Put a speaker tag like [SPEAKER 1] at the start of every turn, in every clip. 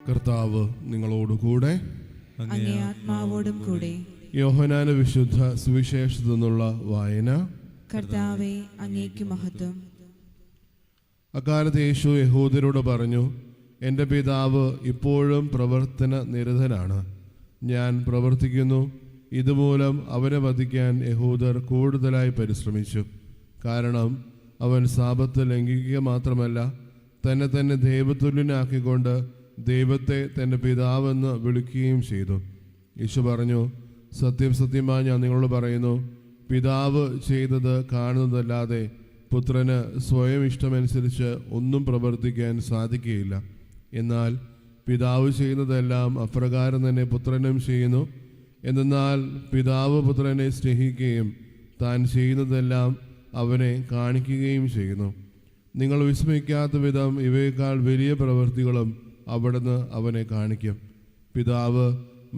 [SPEAKER 1] കർത്താവ് നിങ്ങളോടുകൂടെ,
[SPEAKER 2] അങ്ങേ ആത്മാവോടും കൂടെ.
[SPEAKER 1] യോഹന്നാന്റെ വിശുദ്ധ സുവിശേഷത്തിൽ നിന്നുള്ള വായന.
[SPEAKER 2] കർത്താവേ, അങ്ങേക്ക് മഹത്വം.
[SPEAKER 1] അക്കാലത്ത് യേശു യഹൂദരോട് പറഞ്ഞു, എൻ്റെ പിതാവ് ഇപ്പോഴും പ്രവർത്തന നിരതനാണ്. ഞാൻ പ്രവർത്തിക്കുന്നു. ഇതുമൂലം അവനെ വധിക്കാൻ യഹൂദർ കൂടുതലായി പരിശ്രമിച്ചു. കാരണം അവൻ സാബത്ത് ലംഘിക്കുക മാത്രമല്ല, തന്നെ ദൈവതുല്യനാക്കിക്കൊണ്ട് ദൈവത്തെ തൻ്റെ പിതാവെന്ന് വിളിക്കുകയും ചെയ്തു. യേശു പറഞ്ഞു, സത്യം സത്യമായി ഞാൻ നിങ്ങളോട് പറയുന്നു, പിതാവ് ചെയ്തത് കാണുന്നതല്ലാതെ പുത്രന് സ്വയം ഇഷ്ടമനുസരിച്ച് ഒന്നും പ്രവർത്തിക്കാൻ സാധിക്കുകയില്ല. എന്നാൽ പിതാവ് ചെയ്യുന്നതെല്ലാം അപ്രകാരം തന്നെ പുത്രനും ചെയ്യുന്നു. എന്നാൽ പിതാവ് പുത്രനെ സ്നേഹിക്കുകയും താൻ ചെയ്യുന്നതെല്ലാം അവനെ കാണിക്കുകയും ചെയ്യുന്നു. നിങ്ങൾ വിസ്മയിക്കാത്ത വിധം ഇവയേക്കാൾ വലിയ പ്രവൃത്തികളും അവിടുന്ന് അവനെ കാണിക്കും. പിതാവ്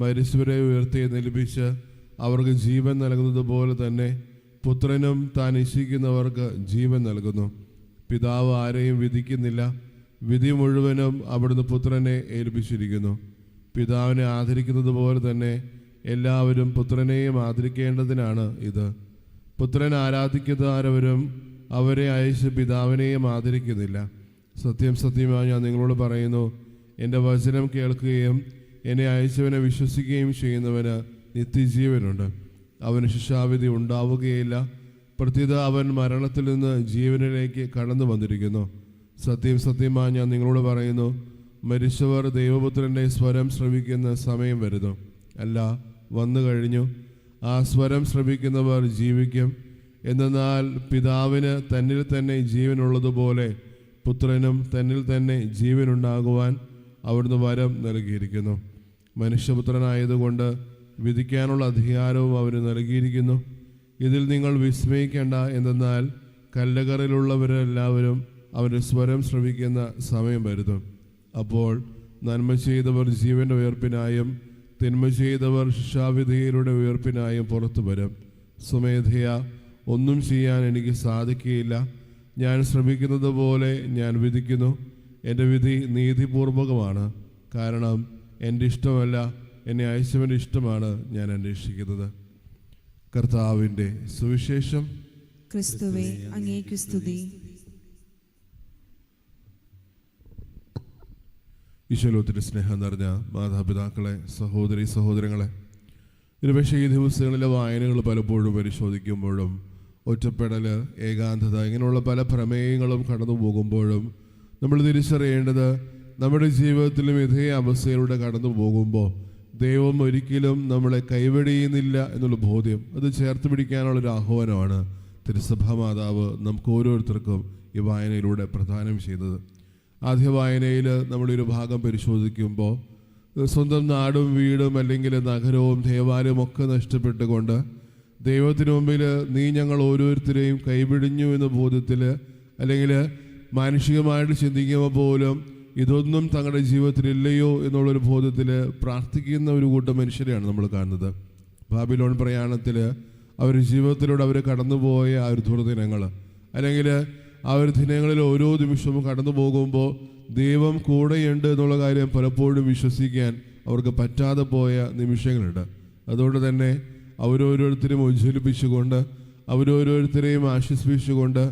[SPEAKER 1] മരിച്ചവരെ ഉയർത്തെഴുന്നേൽപ്പിച്ച് അവർക്ക് ജീവൻ നൽകുന്നത് പോലെ തന്നെ പുത്രനും താൻ ഇച്ഛിക്കുന്നവർക്ക് ജീവൻ നൽകുന്നു. പിതാവ് ആരെയും വിധിക്കുന്നില്ല, വിധി മുഴുവനും അവിടുന്ന് പുത്രനെ ഏൽപ്പിച്ചിരിക്കുന്നു. പിതാവിനെ ആദരിക്കുന്നത് പോലെ തന്നെ എല്ലാവരും പുത്രനെയും ആദരിക്കേണ്ടതിനാണ് ഇത്. പുത്രൻ ആരാധിക്കുന്ന ആരവരും അവരെ അയച്ച് പിതാവിനെയും ആദരിക്കുന്നില്ല. സത്യം സത്യമായി ഞാൻ നിങ്ങളോട് പറയുന്നു, എൻ്റെ വചനം കേൾക്കുകയും എന്നെ അയച്ചവനെ വിശ്വസിക്കുകയും ചെയ്യുന്നവന് നിത്യജീവനുണ്ട്. അവന് ശിക്ഷാവിധി ഉണ്ടാവുകയില്ല. പ്രത്യുത അവൻ മരണത്തിൽ നിന്ന് ജീവനിലേക്ക് കടന്നു വന്നിരിക്കുന്നു. സത്യം സത്യമായി ഞാൻ നിങ്ങളോട് പറയുന്നു, മരിച്ചവർ ദൈവപുത്രൻ്റെ സ്വരം ശ്രവിക്കുന്ന സമയം വരുന്നു, അല്ല വന്നു കഴിഞ്ഞു. ആ സ്വരം ശ്രവിക്കുന്നവർ ജീവിക്കും. എന്നാൽ പിതാവിന് തന്നിൽ തന്നെ ജീവനുള്ളതുപോലെ പുത്രനും തന്നിൽ തന്നെ ജീവനുണ്ടാകുവാൻ അവിടുന്ന് വരം നൽകിയിരിക്കുന്നു. മനുഷ്യപുത്രനായതുകൊണ്ട് വിധിക്കാനുള്ള അധികാരവും അവന് നൽകിയിരിക്കുന്നു. ഇതിൽ നിങ്ങൾ വിസ്മയിക്കേണ്ട. എന്തെന്നാൽ കല്ലറയിലുള്ളവരെല്ലാവരും അവൻ്റെ സ്വരം ശ്രവിക്കുന്ന സമയം വരുന്നു. അപ്പോൾ നന്മ ചെയ്തവർ ജീവൻ്റെ ഉയർപ്പിനായും തിന്മ ചെയ്തവർ ശിക്ഷാവിധിയുടെ ഉയർപ്പിനായും പുറത്തു വരും. സ്വമേധയാ ഒന്നും ചെയ്യാൻ എനിക്ക് സാധിക്കുകയില്ല. ഞാൻ ശ്രമിക്കുന്നത് പോലെ ഞാൻ വിധിക്കുന്നു. എൻ്റെ വിധി നീതിപൂർവകമാണ്. കാരണം എൻ്റെ ഇഷ്ടമല്ല, എന്നെ അയച്ചവൻ്റെ ഇഷ്ടമാണ് ഞാൻ അന്വേഷിക്കുന്നത്. കർത്താവിൻ്റെ സുവിശേഷം.
[SPEAKER 2] ക്രിസ്തുവേ, അങ്ങേക്ക് സ്തുതി.
[SPEAKER 1] ഈശോലോത്തിന് സ്നേഹം നിറഞ്ഞ മാതാപിതാക്കളെ, സഹോദരി സഹോദരങ്ങളെ, ഒരുപക്ഷെ ഈ ദിവസങ്ങളിലെ വായനകൾ പലപ്പോഴും പരിശോധിക്കുമ്പോഴും ഒറ്റപ്പെടൽ, ഏകാന്തത, ഇങ്ങനെയുള്ള പല പ്രമേയങ്ങളും കടന്നു പോകുമ്പോഴും നമ്മൾ തിരിച്ചറിയേണ്ടത്, നമ്മുടെ ജീവിതത്തിലും ഇതേ അവസ്ഥയിലൂടെ കടന്നു പോകുമ്പോൾ ദൈവം ഒരിക്കലും നമ്മളെ കൈവെടിയുന്നില്ല എന്നുള്ള ബോധ്യം അത് ചേർത്ത് പിടിക്കാനുള്ളൊരു ആഹ്വാനമാണ് തിരുസഭാ മാതാവ് നമുക്ക് ഓരോരുത്തർക്കും ഈ വായനയിലൂടെ പ്രദാനം ചെയ്തത്. ആദ്യ വായനയിൽ നമ്മളൊരു ഭാഗം പരിശോധിക്കുമ്പോൾ സ്വന്തം നാടും വീടും അല്ലെങ്കിൽ നഗരവും ദേവാലയവും ഒക്കെ നഷ്ടപ്പെട്ടുകൊണ്ട് ദൈവത്തിന് മുമ്പിൽ നീ ഞങ്ങൾ ഓരോരുത്തരെയും കൈപിടിഞ്ഞു എന്ന ബോധ്യത്തിൽ, അല്ലെങ്കിൽ മാനുഷികമായിട്ട് ചിന്തിക്കുമ്പോൾ പോലും ഇതൊന്നും തങ്ങളുടെ ജീവിതത്തിലില്ലയോ എന്നുള്ളൊരു ബോധ്യത്തിൽ പ്രാർത്ഥിക്കുന്ന ഒരു കൂട്ടം മനുഷ്യരെയാണ് നമ്മൾ കാണുന്നത്. ബാബിലോൺ പ്രയാണത്തിൽ അവർ ജീവിതത്തിലൂടെ അവർ കടന്നുപോയ ആ ഒരു ദുർദിനങ്ങൾ, അല്ലെങ്കിൽ ആ ഒരു ദിനങ്ങളിൽ ഓരോ നിമിഷവും കടന്നു പോകുമ്പോൾ ദൈവം കൂടെയുണ്ട് എന്നുള്ള കാര്യം പലപ്പോഴും വിശ്വസിക്കാൻ അവർക്ക് പറ്റാതെ പോയ നിമിഷങ്ങളുണ്ട്. അതുകൊണ്ട് തന്നെ അവരോരോരുത്തരെയും ഉജ്ജ്വലിപ്പിച്ചുകൊണ്ട്, അവരോരോരുത്തരെയും ആശ്വസിപ്പിച്ചുകൊണ്ട്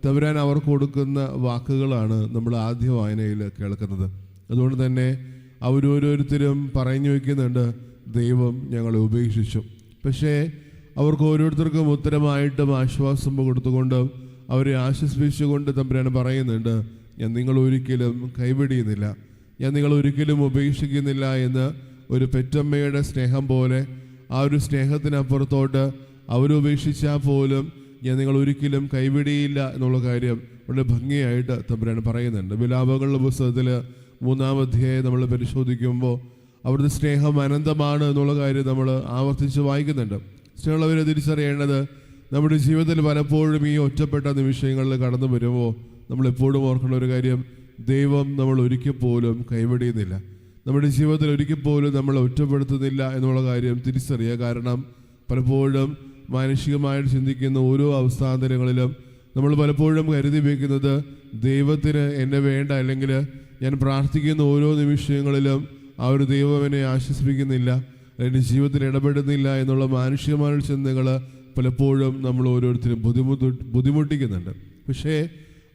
[SPEAKER 1] തമ്പുരാൻ അവർക്ക് കൊടുക്കുന്ന വാക്കുകളാണ് നമ്മൾ ആദ്യ വായനയിൽ കേൾക്കുന്നത്. അതുകൊണ്ട് തന്നെ അവരോരോരുത്തരും പറഞ്ഞു വയ്ക്കുന്നുണ്ട്, ദൈവം ഞങ്ങളെ ഉപേക്ഷിച്ചു. പക്ഷേ അവർക്ക് ഓരോരുത്തർക്കും ഉത്തരമായിട്ടും ആശ്വാസം കൊടുത്തുകൊണ്ടും അവരെ ആശ്വസിപ്പിച്ചുകൊണ്ട് തമ്പുരാൻ പറയുന്നുണ്ട്, ഞാൻ നിങ്ങളൊരിക്കലും കൈവിടിയുന്നില്ല, ഞാൻ നിങ്ങളൊരിക്കലും ഉപേക്ഷിക്കുന്നില്ല എന്ന്. ഒരു പെറ്റമ്മയുടെ സ്നേഹം പോലെ ആ ഒരു സ്നേഹത്തിനപ്പുറത്തോട്ട് അവരുപേക്ഷിച്ചാൽ പോലും ഞാൻ നിങ്ങളൊരിക്കലും കൈവിടിയില്ല എന്നുള്ള കാര്യം വളരെ ഭംഗിയായിട്ട് തമ്പുരാൻ പറയുന്നുണ്ട്. വിലാപങ്ങളുടെ പുസ്തകത്തിൽ 3-ാം അധ്യായം നമ്മൾ പരിശോധിക്കുമ്പോൾ അവിടുത്തെ സ്നേഹം അനന്തമാണ് എന്നുള്ള കാര്യം നമ്മൾ ആവർത്തിച്ച് വായിക്കുന്നുണ്ട്. സ്നേഹമുള്ളവരെ തിരിച്ചറിയേണ്ടത്, നമ്മുടെ ജീവിതത്തിൽ പലപ്പോഴും ഈ ഒറ്റപ്പെട്ട നിമിഷങ്ങളിൽ കടന്നു വരുമ്പോൾ നമ്മളെപ്പോഴും ഓർക്കേണ്ട ഒരു കാര്യം, ദൈവം നമ്മൾ ഒരിക്കൽ പോലും കൈവിടിയുന്നില്ല. നമ്മുടെ ജീവിതത്തിൽ ഒരിക്കൽ പോലും നമ്മളെ ഒറ്റപ്പെടുത്തുന്നില്ല എന്നുള്ള കാര്യം തിരിച്ചറിയുക. കാരണം പലപ്പോഴും മാനുഷികമായിട്ട് ചിന്തിക്കുന്ന ഓരോ അവസ്ഥാന്തരങ്ങളിലും നമ്മൾ പലപ്പോഴും കരുതി വയ്ക്കുന്നത് ദൈവത്തിന് എന്നെ വേണ്ട, അല്ലെങ്കിൽ ഞാൻ പ്രാർത്ഥിക്കുന്ന ഓരോ നിമിഷങ്ങളിലും ആ ഒരു ദൈവം എന്നെ ആശ്വസിപ്പിക്കുന്നില്ല, എൻ്റെ ജീവിതത്തിൽ ഇടപെടുന്നില്ല എന്നുള്ള മാനുഷികമായ ചിന്തകൾ പലപ്പോഴും നമ്മൾ ഓരോരുത്തരും ബുദ്ധിമുട്ടിക്കുന്നുണ്ട്. പക്ഷേ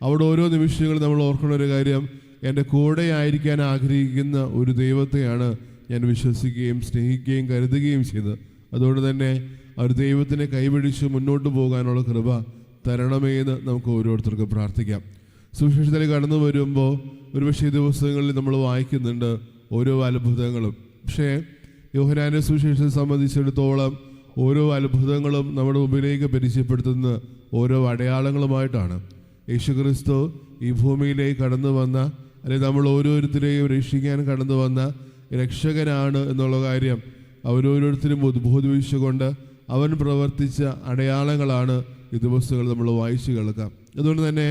[SPEAKER 1] അവിടെ ഓരോ നിമിഷങ്ങളും നമ്മൾ ഓർക്കുന്ന ഒരു കാര്യം, എൻ്റെ കൂടെ ആയിരിക്കാൻ ആഗ്രഹിക്കുന്ന ഒരു ദൈവത്തെയാണ് ഞാൻ വിശ്വസിക്കുകയും സ്നേഹിക്കുകയും കരുതുകയും ചെയ്തത്. അതുകൊണ്ട് തന്നെ ആ ഒരു ദൈവത്തിനെ കൈപിടിച്ച് മുന്നോട്ട് പോകാനുള്ള കൃപ തരണമേ എന്ന് നമുക്ക് ഓരോരുത്തർക്കും പ്രാർത്ഥിക്കാം. സുവിശേഷത്തിൽ കടന്നു വരുമ്പോൾ ഒരുപക്ഷെ ദിവസങ്ങളിൽ നമ്മൾ വായിക്കുന്നുണ്ട് ഓരോ അത്ഭുതങ്ങളും. പക്ഷേ യോഹന്നാന്റെ സുവിശേഷത്തെ സംബന്ധിച്ചിടത്തോളം ഓരോ അത്ഭുതങ്ങളും നമ്മുടെ മുമ്പിലേക്ക് പരിചയപ്പെടുത്തുന്ന ഓരോ അടയാളങ്ങളുമായിട്ടാണ്. യേശുക്രിസ്തു ഈ ഭൂമിയിലേക്ക് കടന്നു വന്ന, അല്ലെങ്കിൽ നമ്മൾ ഓരോരുത്തരെയും രക്ഷിക്കാൻ കടന്നു വന്ന രക്ഷകനാണ് എന്നുള്ള കാര്യം അവരോരോരുത്തരും ഉദ്ബോധിപ്പിച്ചുകൊണ്ട് അവൻ പ്രവർത്തിച്ച അടയാളങ്ങളാണ് ഈ ദിവസങ്ങൾ നമ്മൾ വായിച്ചു കേൾക്കാം. അതുകൊണ്ട് തന്നെ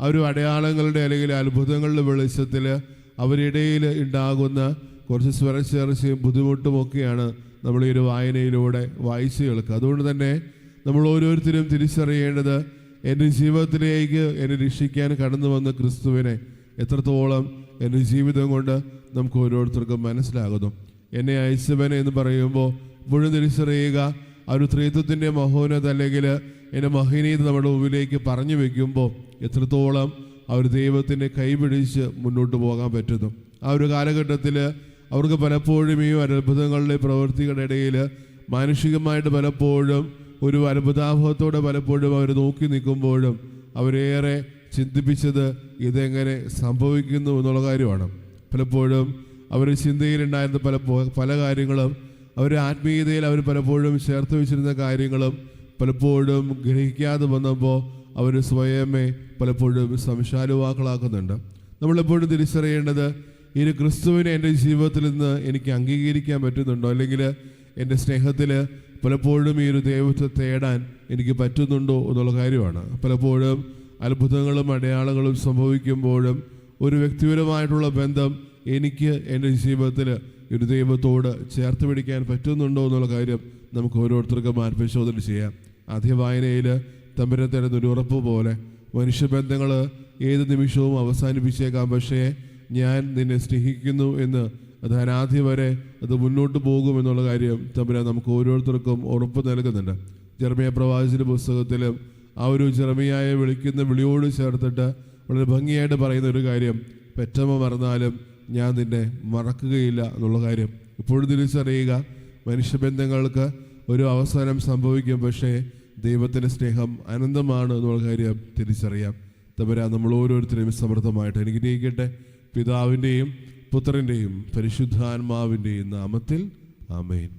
[SPEAKER 1] ആ ഒരു അടയാളങ്ങളുടെ അല്ലെങ്കിൽ അത്ഭുതങ്ങളുടെ വെളിച്ചത്തിൽ അവരിടയിൽ ഉണ്ടാകുന്ന കുറച്ച് സ്വരച്ചേർച്ചയും ബുദ്ധിമുട്ടുമൊക്കെയാണ് നമ്മൾ ഈ ഒരു വായനയിലൂടെ വായിച്ചു കേൾക്കുക. അതുകൊണ്ട് തന്നെ നമ്മൾ ഓരോരുത്തരും തിരിച്ചറിയേണ്ടത്, എൻ്റെ ജീവിതത്തിലേക്ക് എന്നെ രക്ഷിക്കാൻ കടന്നു വന്ന ക്രിസ്തുവിനെ എത്രത്തോളം എൻ്റെ ജീവിതം കൊണ്ട് നമുക്ക് ഓരോരുത്തർക്കും മനസ്സിലാകുന്നു. എന്നെ അയച്ചവനെ എന്ന് പറയുമ്പോൾ ഇപ്പോഴും തിരിച്ചറിയുക, ആ ഒരു ത്രിത്വത്തിൻ്റെ മഹോന്നത അല്ലെങ്കിൽ എൻ്റെ മഹിനീയത നമ്മുടെ മുമ്പിലേക്ക് പറഞ്ഞു വയ്ക്കുമ്പോൾ എത്രത്തോളം ആ ഒരു ദൈവത്തിൻ്റെ കൈപിടിച്ച് മുന്നോട്ട് പോകാൻ പറ്റുന്നു. ആ ഒരു കാലഘട്ടത്തിൽ അവർക്ക് പലപ്പോഴും ഈ അത്ഭുതങ്ങളുടെ പ്രവൃത്തികളുടെ ഇടയിൽ മാനുഷികമായിട്ട് പലപ്പോഴും ഒരു അത്ഭുതാഭാവത്തോടെ പലപ്പോഴും അവർ നോക്കി നിൽക്കുമ്പോഴും അവരേറെ ചിന്തിപ്പിച്ചത് ഇതെങ്ങനെ സംഭവിക്കുന്നു എന്നുള്ള കാര്യമാണ്. പലപ്പോഴും അവർ ചിന്തയിലുണ്ടായിരുന്ന പല കാര്യങ്ങളും, അവരുടെ ആത്മീയതയിൽ അവർ പലപ്പോഴും ചേർത്ത് വെച്ചിരുന്ന കാര്യങ്ങളും പലപ്പോഴും ഗ്രഹിക്കാതെ വന്നപ്പോൾ അവർ സ്വയമേ പലപ്പോഴും സംശയാലുവാക്കളാക്കുന്നുണ്ട്. നമ്മളെപ്പോഴും തിരിച്ചറിയേണ്ടത്, ഈ ഒരു ക്രിസ്തുവിനെ എൻ്റെ ജീവിതത്തിൽ നിന്ന് എനിക്ക് അംഗീകരിക്കാൻ പറ്റുന്നുണ്ടോ, അല്ലെങ്കിൽ എൻ്റെ സ്നേഹത്തിൽ പലപ്പോഴും ഈ ഒരു ദൈവത്തെ തേടാൻ എനിക്ക് പറ്റുന്നുണ്ടോ എന്നുള്ള കാര്യമാണ്. പലപ്പോഴും അത്ഭുതങ്ങളും അടയാളങ്ങളും സംഭവിക്കുമ്പോഴും ഒരു വ്യക്തിപരമായിട്ടുള്ള ബന്ധം എനിക്ക് എൻ്റെ ജീവിതത്തിൽ ഒരു ദൈവത്തോട് ചേർത്ത് പിടിക്കാൻ പറ്റുന്നുണ്ടോ എന്നുള്ള കാര്യം നമുക്ക് ഓരോരുത്തർക്കും ആത്മശോധന ചെയ്യാം. ആദ്യ വായനയിൽ തമ്പുരാൻ തരുന്ന ഒരു ഉറപ്പ് പോലെ മനുഷ്യബന്ധങ്ങൾ ഏത് നിമിഷവും അവസാനിപ്പിച്ചേക്കാം, പക്ഷേ ഞാൻ നിന്നെ സ്നേഹിക്കുന്നു എന്ന് അത് അനാദ്യം വരെ അത് മുന്നോട്ട് പോകുമെന്നുള്ള കാര്യം തമ്പുരാൻ നമുക്ക് ഓരോരുത്തർക്കും ഉറപ്പ് നൽകുന്നുണ്ട്. ജെറമ്യാ പ്രവാചകന്റെ പുസ്തകത്തിലും ആ ഒരു ജെറമ്യായെ വിളിക്കുന്ന വിളിയോട് ചേർത്തിട്ട് വളരെ ഭംഗിയായിട്ട് പറയുന്ന ഒരു കാര്യം, പെറ്റമ്മ മറന്നാലും ഞാൻ നിന്നെ മറക്കുകയില്ല എന്നുള്ള കാര്യം ഇപ്പോഴും തിരിച്ചറിയുക. മനുഷ്യബന്ധങ്ങൾക്ക് ഒരു അവസാനം സംഭവിക്കും, പക്ഷേ ദൈവത്തിൻ്റെ സ്നേഹം അനന്തമാണ് എന്നുള്ള കാര്യം തിരിച്ചറിയാം. തമ്പുരാൻ നമ്മൾ ഓരോരുത്തരെയും സമൃദ്ധമായിട്ട് അനുഗ്രഹിക്കട്ടെ. പിതാവിൻ്റെയും പുത്രൻ്റെയും പരിശുദ്ധാത്മാവിൻ്റെയും നാമത്തിൽ ആമേൻ.